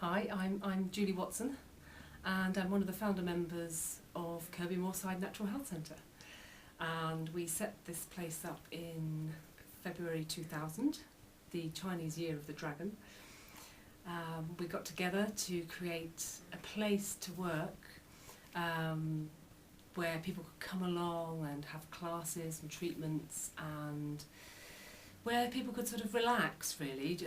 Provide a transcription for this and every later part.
Hi, I'm Julie Watson, and I'm one of the founder members of Kirkbymoorside Natural Health Centre. And we set this place up in February 2000, the Chinese Year of the Dragon. We got together to create a place to work where people could come along and have classes and treatments, and where people could sort of relax, really,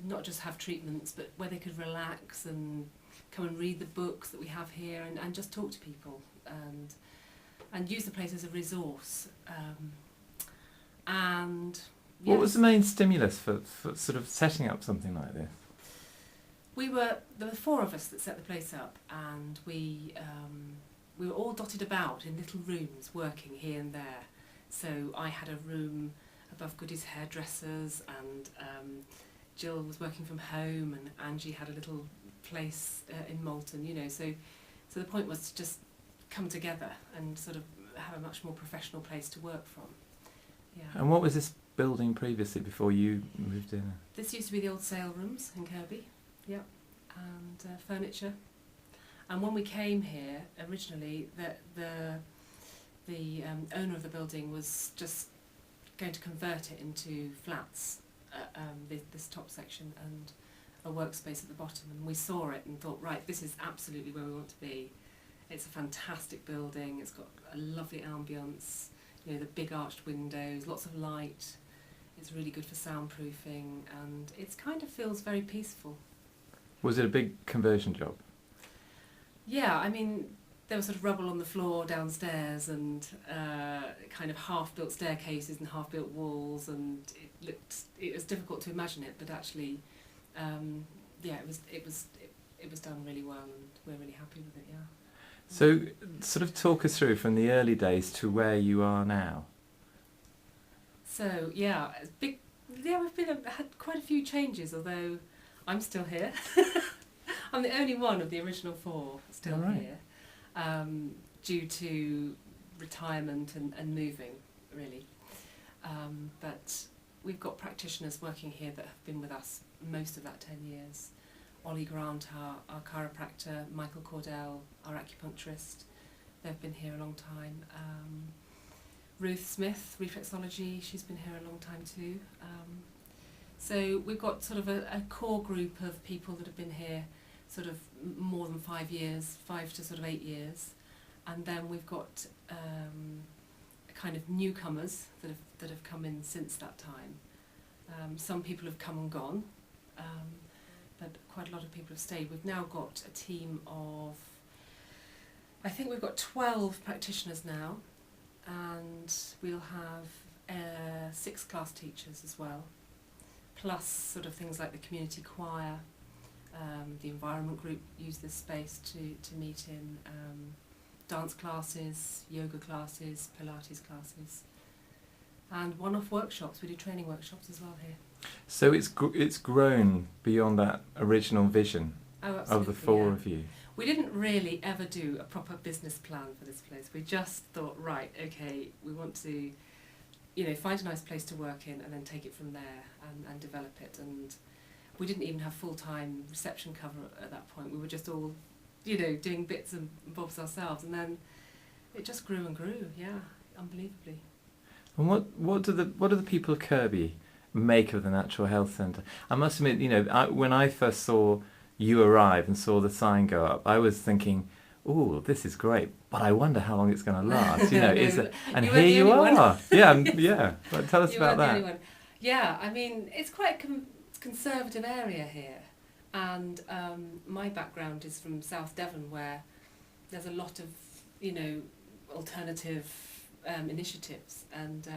not just have treatments, but where they could relax and come and read the books that we have here, and just talk to people and use the place as a resource. And yes, what was the main stimulus for sort of setting up something like this? There were four of us that set the place up, and we were all dotted about in little rooms working here and there. So I had a room above Goody's hairdressers, and Jill was working from home, and Angie had a little place in Malton, you know. So the point was to just come together and sort of have a much more professional place to work from. Yeah. And what was this building previously before you moved in? This used to be the old sale rooms in Kirkby, yeah, and furniture. And when we came here originally, the owner of the building was just going to convert it into flats, this top section, and a workspace at the bottom. And we saw it and thought, right, this is absolutely where we want to be. It's a fantastic building. It's got a lovely ambience. You know, the big arched windows, lots of light. It's really good for soundproofing, and it kind of feels very peaceful. Was it a big conversion job? Yeah, I mean, there was sort of rubble on the floor downstairs, and kind of half-built staircases and half-built walls, and it was difficult to imagine it, but actually, yeah, it was done really well, and we're really happy with it. Yeah. So, sort of talk us through from the early days to where you are now. So yeah, it's big. Yeah, we've had quite a few changes, although I'm still here. I'm the only one of the original four still here, due to retirement and moving, really. But we've got practitioners working here that have been with us most of that 10 years. Ollie Grant, our chiropractor, Michael Cordell, our acupuncturist, they've been here a long time. Ruth Smith, reflexology, she's been here a long time too. So we've got sort of a core group of people that have been here sort of more than 5 years, 5 to sort of 8 years. And then we've got kind of newcomers that have come in since that time. Some people have come and gone, but quite a lot of people have stayed. We've now got a team of, I think we've got 12 practitioners now, and we'll have 6 class teachers as well, plus sort of things like the community choir. The environment group use this space to meet in, dance classes, yoga classes, Pilates classes, and one-off workshops. We do training workshops as well here. So it's grown beyond that original vision of the four of you. We didn't really ever do a proper business plan for this place. We just thought, right, okay, we want to, you know, find a nice place to work in and then take it from there and develop it. And we didn't even have full-time reception cover at that point. We were just all, you know, doing bits and bobs ourselves, and then it just grew and grew. Yeah, unbelievably. And what do the people of Kirkby make of the Natural Health Centre? I must admit, you know, when I first saw you arrive and saw the sign go up, I was thinking, "Oh, this is great," but I wonder how long it's going to last. You know, and here you are. Yeah. But tell us about that. Yeah, I mean, it's quite a conservative area here, and my background is from South Devon, where there's a lot of, you know, alternative initiatives, and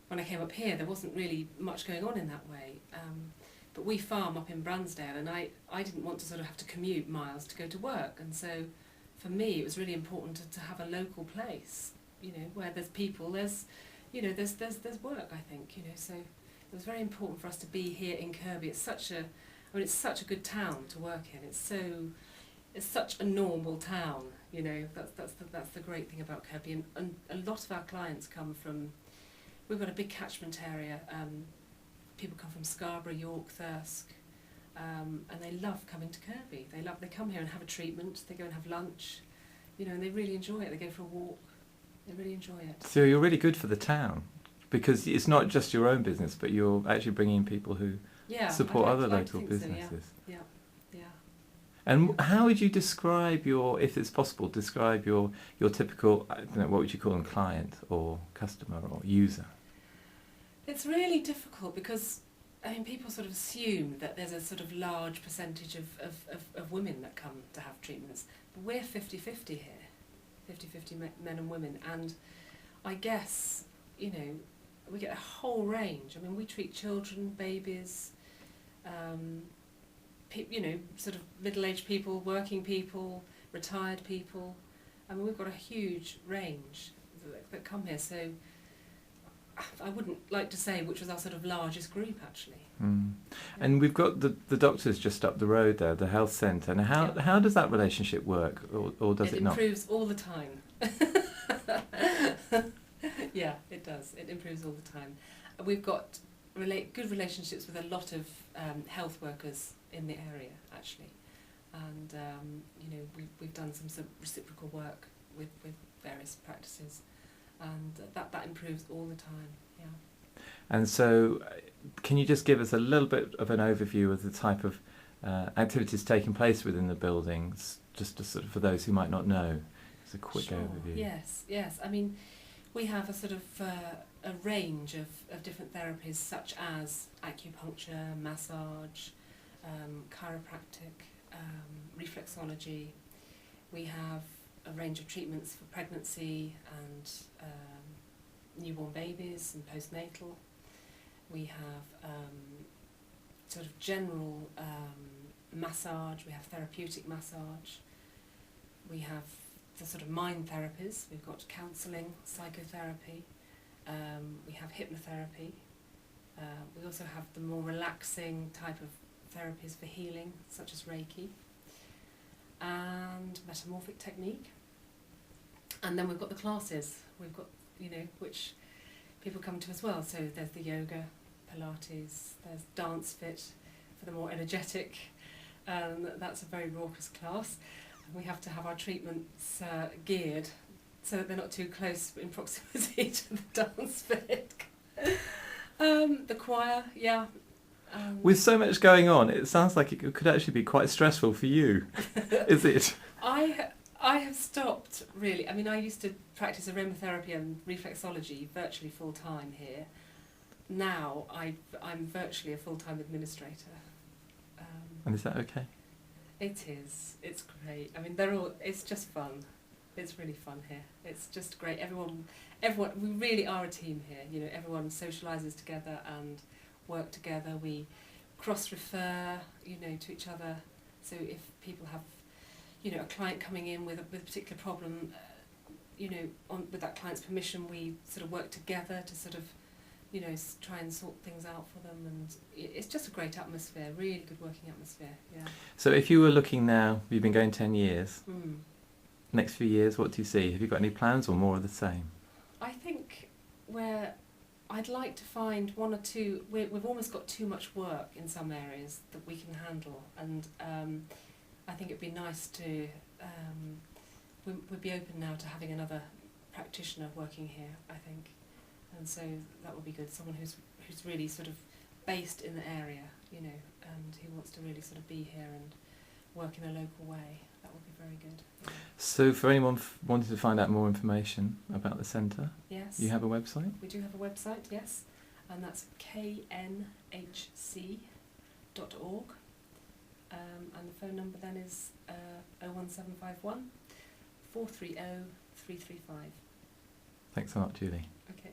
when I came up here there wasn't really much going on in that way, but we farm up in Bransdale, and I didn't want to sort of have to commute miles to go to work, and so for me it was really important to have a local place, you know, where there's people, there's, you know, there's work, I think, you know, so it was very important for us to be here in Kirkby. It's such a good town to work in. It's such a normal town, you know. That's the great thing about Kirkby, and a lot of our clients come from. We've got a big catchment area. People come from Scarborough, York, Thirsk, and they love coming to Kirkby. They come here and have a treatment, they go and have lunch, you know, and they really enjoy it. They go for a walk, they really enjoy it. So you're really good for the town, because it's not just your own business, but you're actually bringing in people who support other local businesses. So, yeah. And how would you describe if it's possible, describe your typical, I don't know, what would you call them, client or customer or user? It's really difficult because, I mean, people sort of assume that there's a sort of large percentage of women that come to have treatments. But we're 50-50 here, 50-50 men and women. And I guess, you know, we get a whole range. I mean, we treat children, babies, you know, sort of middle-aged people, working people, retired people. I mean, we've got a huge range that come here. So I wouldn't like to say which was our sort of largest group, actually. Mm. Yeah. And we've got the doctors just up the road there, the health centre. And how does that relationship work, or does it not? It improves all the time. Yeah, it does. It improves all the time. We've got good relationships with a lot of health workers in the area, actually. And, you know, we've done some sort of reciprocal work with various practices. And that improves all the time, yeah. And so, can you just give us a little bit of an overview of the type of activities taking place within the buildings, just to sort of, for those who might not know, just a quick overview? Yes. I mean, we have a sort of a range of different therapies, such as acupuncture, massage, chiropractic, reflexology. We have a range of treatments for pregnancy and newborn babies and postnatal. We have sort of general massage, we have therapeutic massage, we have the sort of mind therapies, we've got counselling, psychotherapy, we have hypnotherapy, we also have the more relaxing type of therapies for healing, such as Reiki, and metamorphic technique. And then we've got the classes, we've got, you know, which people come to as well. So there's the yoga, Pilates, there's dance fit for the more energetic, that's a very raucous class. And we have to have our treatments geared so that they're not too close in proximity to the dance fit. The choir, yeah. With so much going on, it sounds like it could actually be quite stressful for you. Is it? I have stopped, really. I mean, I used to practice aromatherapy and reflexology virtually full-time here. Now I'm virtually a full-time administrator. And is that okay? It is. It's great. I mean, it's just fun. It's really fun here. It's just great. Everyone, we really are a team here. You know, everyone socialises together and work together. We cross-refer, you know, to each other. So if people have, you know, a client coming in with a particular problem, you know, with that client's permission, we sort of work together to sort of, you know, try and sort things out for them, and it's just a great atmosphere, really good working atmosphere, yeah. So if you were looking now, you've been going 10 years, Mm. next few years, what do you see? Have you got any plans or more of the same? I think I'd like to find one or two, we've almost got too much work in some areas that we can handle, and I think it'd be nice to, we'd be open now to having another practitioner working here, I think. And so that would be good, someone who's really sort of based in the area, you know, and who wants to really sort of be here and work in a local way. That would be very good. Yeah. So for anyone wanting to find out more information about the centre, yes, you have a website? We do have a website, yes, and that's knhc.org. And the phone number then is 01751 430 335. Thanks a lot, Julie. Okay.